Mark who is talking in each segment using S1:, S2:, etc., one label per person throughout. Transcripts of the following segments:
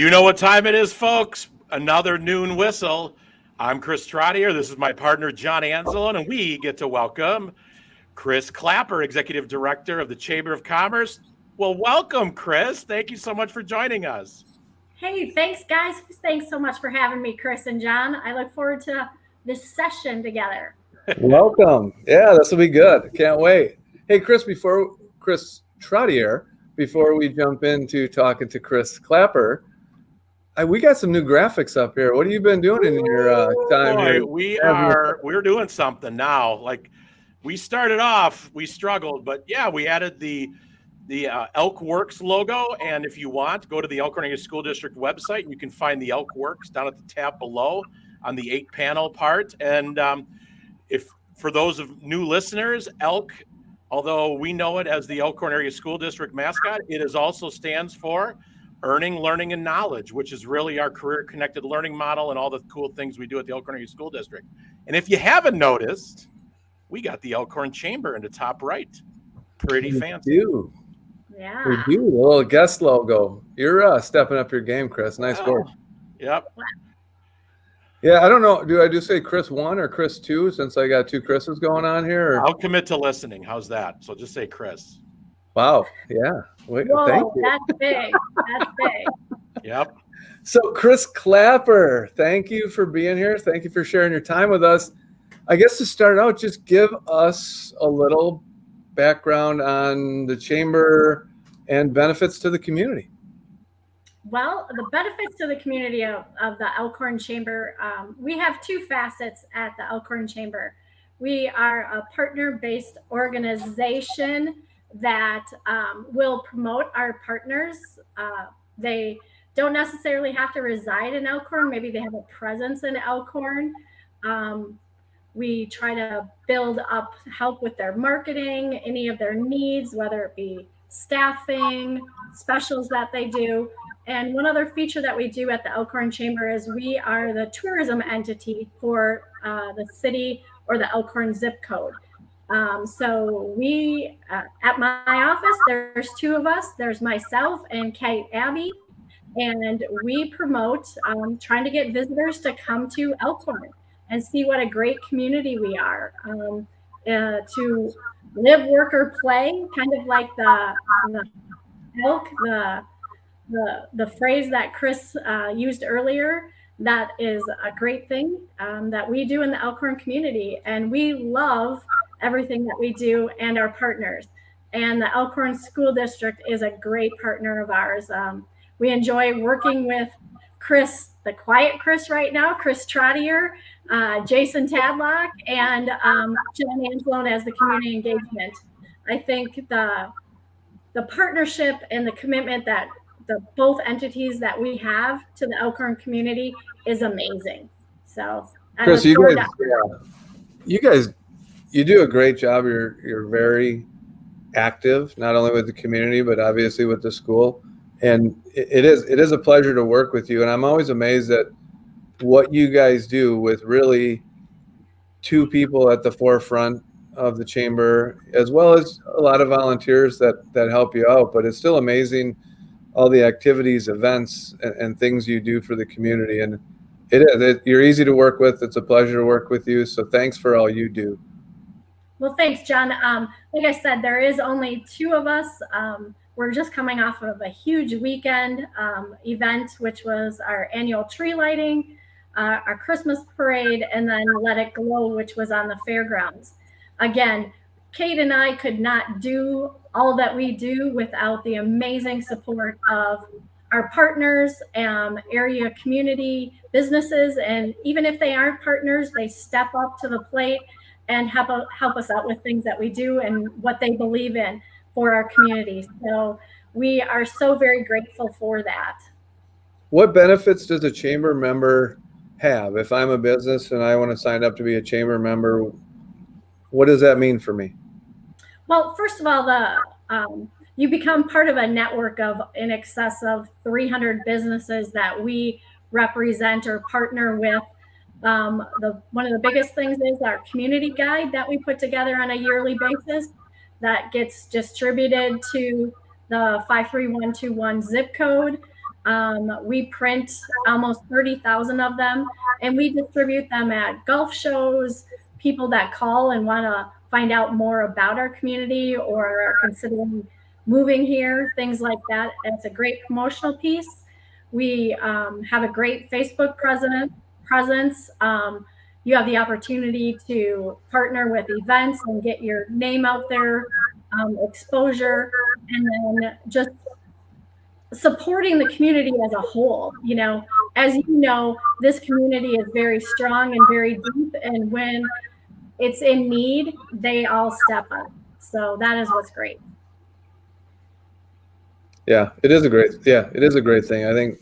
S1: You know what time it is, folks. Another noon whistle. I'm Chris Trottier. This is my partner, John Anzalone, and we get to welcome Chris Clapper, Executive Director of the Chamber of Commerce. Well, welcome, Chris. Thank you so much for joining us.
S2: Hey, thanks, guys. Thanks so much for having me, Chris and John. I look forward to this session together.
S3: Welcome. Yeah, this will be good. Can't wait. Hey, Chris Trottier, before we jump into talking to Chris Clapper, we got some new graphics up here. What have you been doing in your time here?
S1: We're doing something now. Like we started off, we struggled, but yeah, we added the ElkWorks logo. And if you want, go to the Elkhorn Area School District website and you can find the ElkWorks down at the tab below on the 8-panel part. And if for those of new listeners, Elk, although we know it as the Elkhorn Area School District mascot, it also stands for Earning, Learning, and Knowledge, which is really our career-connected learning model and all the cool things we do at the Elkhorn Area School District. And if you haven't noticed, we got the Elkhorn Chamber in the top right. Pretty fancy.
S2: Yeah.
S3: We do. A little guest logo. You're stepping up your game, Chris. Nice work.
S1: Yep.
S3: Yeah, I don't know. Do I just say Chris 1 or Chris 2 since I got two Chris's going on here?
S1: I'll commit to listening. How's that? So just say Chris.
S3: Wow. Yeah. Whoa, thank you.
S2: That's big. That's big.
S1: Yep.
S3: So Chris Clapper, thank you for being here. Thank you for sharing your time with us. I guess to start out, just give us a little background on the chamber and benefits to the community.
S2: Well, the benefits to the community of the Elkhorn Chamber, we have two facets at the Elkhorn Chamber. We are a partner-based organization that will promote our partners. They don't necessarily have to reside in Elkhorn. Maybe they have a presence in Elkhorn. We try to build up, help with their marketing, any of their needs, whether it be staffing, specials that they do. And one other feature that we do at the Elkhorn Chamber is we are the tourism entity for the city or the Elkhorn zip code. So we, at my office, there's two of us. There's myself and Kate Abbey, and we promote trying to get visitors to come to Elkhorn and see what a great community we are, to live, work, or play, kind of like the elk, the phrase that Chris used earlier. That is a great thing that we do in the Elkhorn community, and we love everything that we do and our partners. And the Elkhorn School District is a great partner of ours. We enjoy working with Chris, the quiet Chris right now, Chris Trottier, Jason Tadlock, and John Anzalone as the community engagement. I think the partnership and the commitment that the both entities that we have to the Elkhorn community is amazing. So,
S3: Chris, you do a great job. You're very active, not only with the community, but obviously with the school. And it is a pleasure to work with you. And I'm always amazed at what you guys do with really two people at the forefront of the chamber, as well as a lot of volunteers that help you out. But it's still amazing all the activities, events, and things you do for the community. And you're easy to work with. It's a pleasure to work with you. So thanks for all you do.
S2: Well, thanks, John. Like I said, there is only two of us. We're just coming off of a huge weekend event, which was our annual tree lighting, our Christmas parade, and then Let It Glow, which was on the fairgrounds. Again, Kate and I could not do all that we do without the amazing support of our partners, area community businesses, and even if they aren't partners, they step up to the plate and help us out with things that we do and what they believe in for our communities. So we are so very grateful for that.
S3: What benefits does a chamber member have? If I'm a business and I want to sign up to be a chamber member, what does that mean for me?
S2: Well, first of all, you become part of a network of in excess of 300 businesses that we represent or partner with. One of the biggest things is our community guide that we put together on a yearly basis that gets distributed to the 53121 zip code. We print almost 30,000 of them, and we distribute them at golf shows, people that call and want to find out more about our community or are considering moving here, things like that. It's a great promotional piece. We have a great Facebook presence. You have the opportunity to partner with events and get your name out there, exposure, and then just supporting the community as a whole. As you know, this community is very strong and very deep, and when it's in need, they all step up. So that is what's great.
S3: Yeah, it is a great thing. I think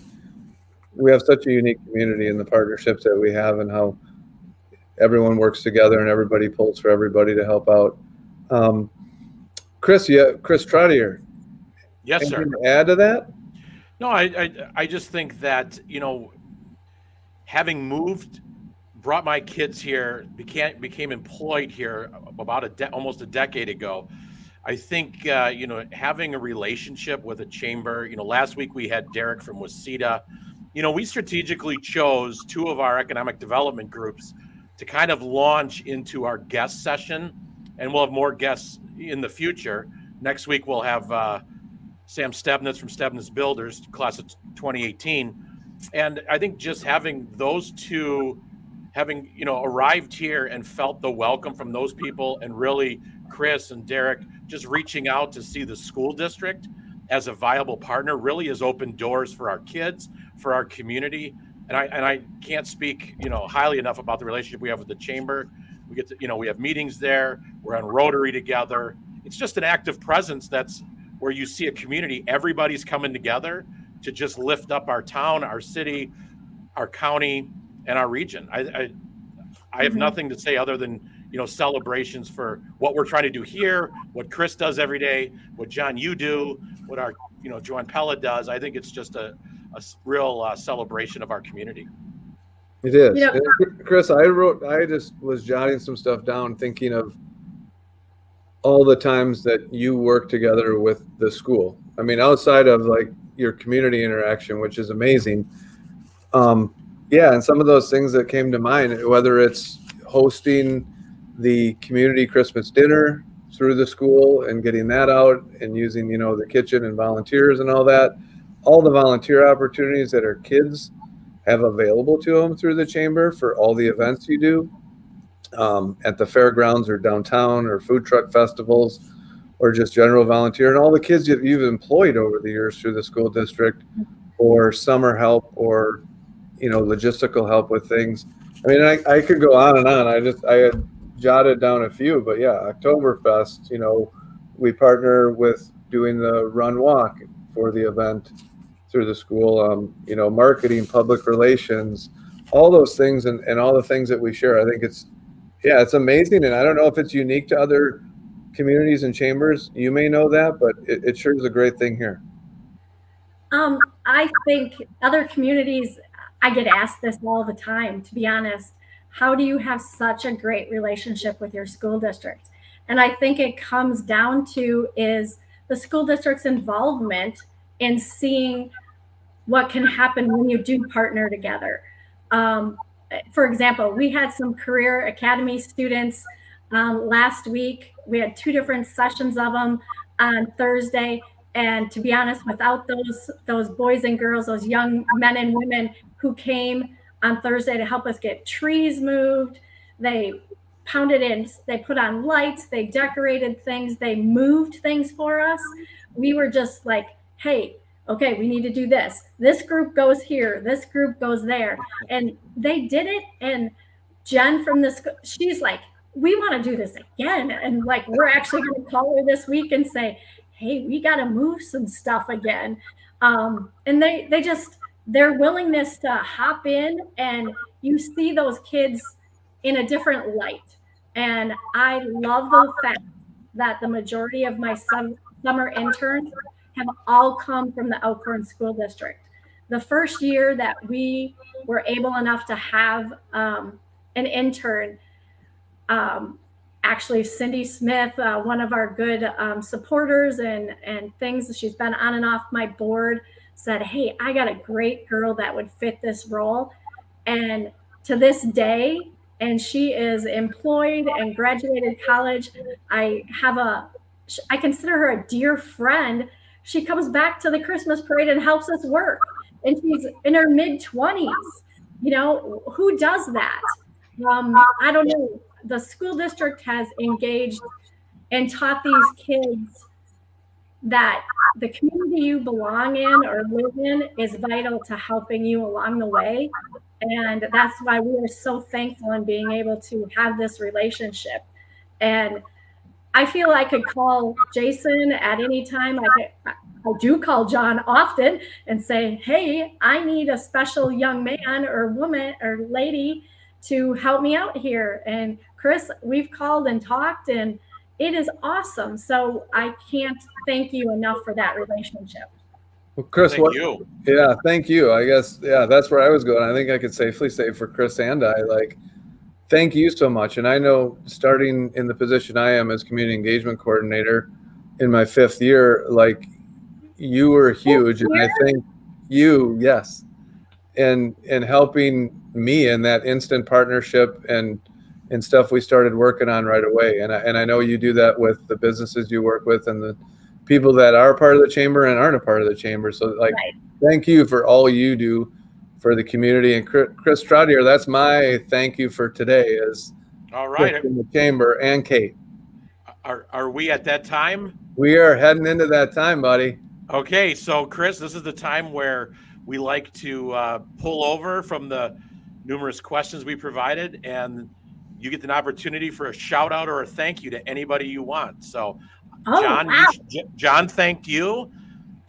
S3: we have such a unique community in the partnerships that we have and how everyone works together and everybody pulls for everybody to help out. Chris Trottier.
S1: Yes, sir.
S3: Anything to add to that?
S1: No, I just think that, having brought my kids here, became employed here about almost a decade ago. I think, having a relationship with a chamber, last week we had Derek from Waseda. We strategically chose two of our economic development groups to kind of launch into our guest session, and we'll have more guests in the future. Next week we'll have Sam Stebnitz from Stebnitz Builders, class of 2018. And I think just having those two, arrived here and felt the welcome from those people, and really Chris and Derek just reaching out to see the school district as a viable partner really has opened doors for our kids, for our community. And I can't speak, highly enough about the relationship we have with the chamber. We get to, we have meetings there. We're on Rotary together. It's just an active presence that's where you see a community, everybody's coming together to just lift up our town, our city, our county, and our region. I have nothing to say other than, celebrations for what we're trying to do here, what Chris does every day, what John, you do, what our, Joanne Pella does. I think it's just a real celebration of our community.
S3: It is. Chris, I just was jotting some stuff down, thinking of all the times that you work together with the school. I mean, outside of like your community interaction, which is amazing. And some of those things that came to mind, whether it's hosting the community Christmas dinner through the school and getting that out and using, the kitchen and volunteers and all that, all the volunteer opportunities that our kids have available to them through the chamber for all the events you do. At the fairgrounds or downtown or food truck festivals or just general volunteer, and all the kids you've employed over the years through the school district or summer help or, logistical help with things. I mean, I could go on and on. I had jotted down a few, but yeah, Oktoberfest, we partner with doing the run walk for the event through the school, marketing, public relations, all those things and all the things that we share. I think it's amazing. And I don't know if it's unique to other communities and chambers. You may know that, but it sure is a great thing here.
S2: I think other communities, I get asked this all the time, to be honest. How do you have such a great relationship with your school district? And I think it comes down to is the school district's involvement in seeing what can happen when you do partner together. For example, we had some Career Academy students last week. We had 2 different sessions of them on Thursday. And to be honest, without those boys and girls, those young men and women who came on Thursday to help us get trees moved, they pounded in, they put on lights, they decorated things, they moved things for us. We were just like, hey, okay, we need to do this. This group goes here. This group goes there. And they did it. And Jen from this, she's like, we want to do this again. And like, we're actually going to call her this week and say, hey, we got to move some stuff again. And their willingness to hop in, and you see those kids in a different light. And I love the fact that the majority of my summer interns have all come from the Elkhorn School District. The first year that we were able enough to have an intern, actually Cindy Smith, one of our good supporters and things, she's been on and off my board said, hey, I got a great girl that would fit this role. And to this day, and she is employed and graduated college. I consider her a dear friend. She comes back to the Christmas parade and helps us work. And she's in her mid-20s. You know, who does that? I don't know. The school district has engaged and taught these kids that the community you belong in or live in is vital to helping you along the way. And that's why we are so thankful in being able to have this relationship. And I feel I could call Jason at any time. I do call John often and say, hey, I need a special young man or woman or lady to help me out here. And Chris, we've called and talked, and it is awesome. So I can't thank you enough for that relationship.
S3: Well, Chris,
S1: Thank you.
S3: Yeah, thank you. I guess, yeah, that's where I was going. I think I could safely say for Chris and I, like, thank you so much. And I know starting in the position I am as community engagement coordinator in my 5th year, like, you were huge. And I thank you, yes, and helping me in that instant partnership and stuff we started working on right away. And I know you do that with the businesses you work with and the people that are part of the chamber and aren't a part of the chamber. So, like,
S2: Right.
S3: Thank you for all you do for the community. And Chris Trottier, that's my thank you for today, is
S1: All right.
S3: Chris in the chamber and Kate.
S1: Are we at that time?
S3: We are heading into that time, buddy.
S1: Okay, so Chris, this is the time where we like to pull over from the numerous questions we provided, and you get an opportunity for a shout out or a thank you to anybody you want. So, John,
S2: wow.
S1: John thanked you.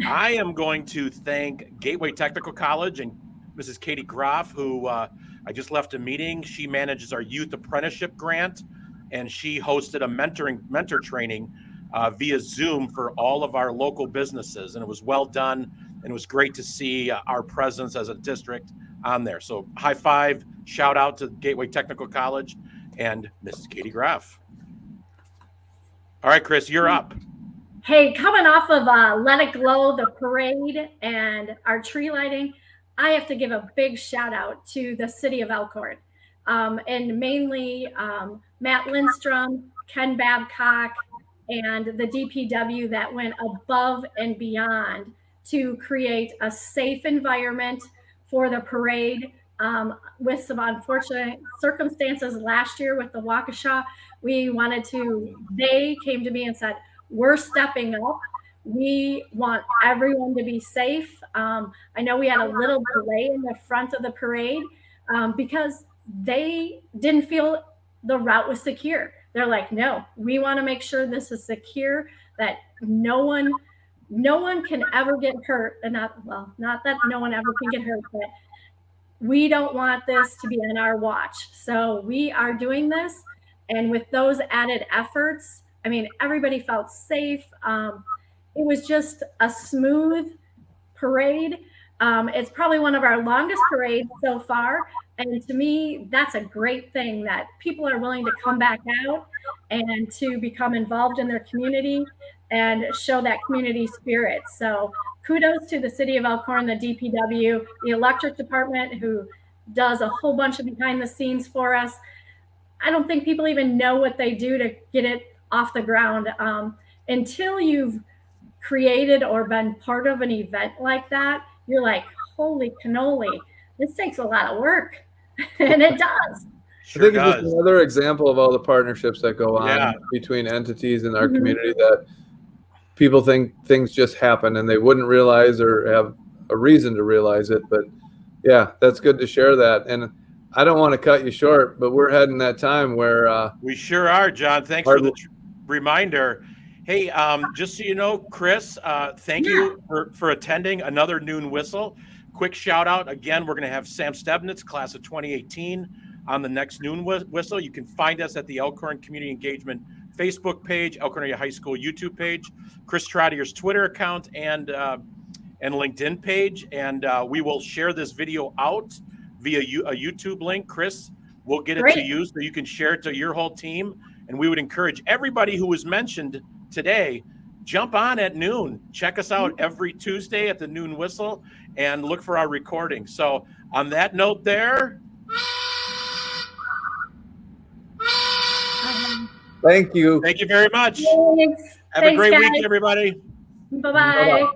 S1: I am going to thank Gateway Technical College and Mrs. Katie Groff, who I just left a meeting. She manages our youth apprenticeship grant, and she hosted a mentor training via Zoom for all of our local businesses, and it was well done, and it was great to see our presence as a district on there. So high five, shout out to Gateway Technical College and Mrs. Katie Groff. All right, Chris, you're up.
S2: Hey, coming off of Let It Glow, the parade, and our tree lighting, I have to give a big shout out to the city of Elkhorn, and mainly Matt Lindstrom, Ken Babcock, and the DPW that went above and beyond to create a safe environment for the parade. With some unfortunate circumstances last year with the Waukesha, they came to me and said, we're stepping up. We want everyone to be safe. I know we had a little delay in the front of the parade because they didn't feel the route was secure. They're like, no, we want to make sure this is secure, that no one can ever get hurt. And not that no one ever can get hurt, but we don't want this to be on our watch. So we are doing this. And with those added efforts, I mean, everybody felt safe. It was just a smooth parade. It's probably one of our longest parades so far. And to me, that's a great thing that people are willing to come back out and to become involved in their community and show that community spirit. So kudos to the city of Elkhorn, the DPW, the electric department, who does a whole bunch of behind the scenes for us. I don't think people even know what they do to get it off the ground. Until you've created or been part of an event like that, you're like, holy cannoli, this takes a lot of work. And it does.
S1: Sure
S3: I think
S1: does.
S3: it's just another example of all the partnerships that go on between entities in our community, that people think things just happen and they wouldn't realize or have a reason to realize it. But yeah, that's good to share that. And I don't want to cut you short, but we're heading that time where
S1: we sure are, John. Thanks for the reminder. Hey, just so you know, Chris, thank you for attending another Noon Whistle. Quick shout out. Again, we're going to have Sam Stebnitz, class of 2018, on the next Noon Whistle. You can find us at the Elkhorn Community Engagement Facebook page, Elkhorn Area High School YouTube page, Chris Trottier's Twitter account, and LinkedIn page. And we will share this video out via a YouTube link. Chris, we'll get it to you so you can share it to your whole team. And we would encourage everybody who was mentioned today jump on at noon. Check us out every Tuesday at the Noon Whistle and look for our recording. So on that note there.
S3: Thank you.
S1: Thank you very much.
S2: Thanks.
S1: Have a great
S2: guys.
S1: week, everybody.
S2: Bye-bye.